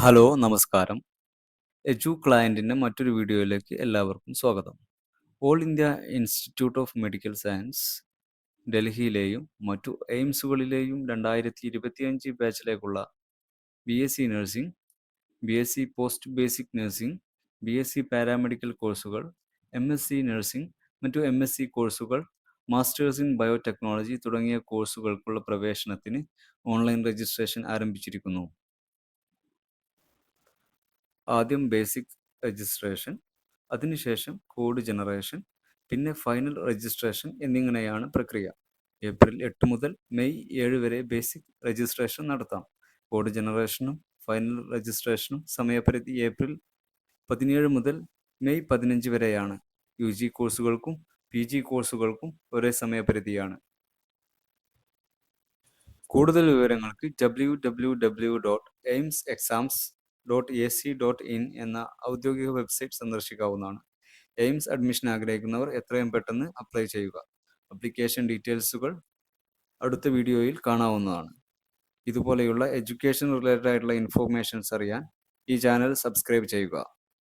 Hello നമസ്കാരം. എജു ക്ലയൻറ്റിൻ്റെ മറ്റൊരു വീഡിയോയിലേക്ക് എല്ലാവർക്കും സ്വാഗതം. All India Institute of Medical Science ഡൽഹിയിലെയും മറ്റു എയിംസുകളിലെയും 2025 ബാച്ചിലേക്കുള്ള BSc nursing, BSc post basic nursing, BSc paramedical കോഴ്സുകൾ, MSc നഴ്സിംഗ്, മറ്റു MSc കോഴ്സുകൾ, മാസ്റ്റേഴ്സ് ഇൻ ബയോടെക്നോളജി തുടങ്ങിയ കോഴ്സുകൾക്കുള്ള പ്രവേശനത്തിന് ഓൺലൈൻ രജിസ്ട്രേഷൻ ആരംഭിച്ചിരിക്കുന്നു. ആദ്യം ബേസിക് രജിസ്ട്രേഷൻ, അതിനുശേഷം കോഡ് ജനറേഷൻ, പിന്നെ ഫൈനൽ രജിസ്ട്രേഷൻ എന്നിങ്ങനെയാണ് പ്രക്രിയ. ഏപ്രിൽ 8 മുതൽ മെയ് 7 വരെ ബേസിക് രജിസ്ട്രേഷൻ നടത്താം. കോഡ് ജനറേഷനും ഫൈനൽ രജിസ്ട്രേഷനും സമയപരിധി ഏപ്രിൽ 17 മുതൽ മെയ് 15 വരെയാണ്. UG കോഴ്സുകൾക്കും PG കോഴ്സുകൾക്കും ഒരേ സമയപരിധിയാണ്. കൂടുതൽ വിവരങ്ങൾക്ക് www.aimsexams.ac.in എന്ന ഔദ്യോഗിക വെബ്സൈറ്റ് സന്ദർശിക്കാവുന്നതാണ്. എയിംസ് അഡ്മിഷൻ ആഗ്രഹിക്കുന്നവർ എത്രയും പെട്ടെന്ന് അപ്ലൈ ചെയ്യുക. അപ്ലിക്കേഷൻ ഡീറ്റെയിൽസുകൾ അടുത്ത വീഡിയോയിൽ കാണാവുന്നതാണ്. ഇതുപോലെയുള്ള എഡ്യൂക്കേഷൻ റിലേറ്റഡ് ആയിട്ടുള്ള ഇൻഫോർമേഷൻസ് അറിയാൻ ഈ ചാനൽ സബ്സ്ക്രൈബ് ചെയ്യുക.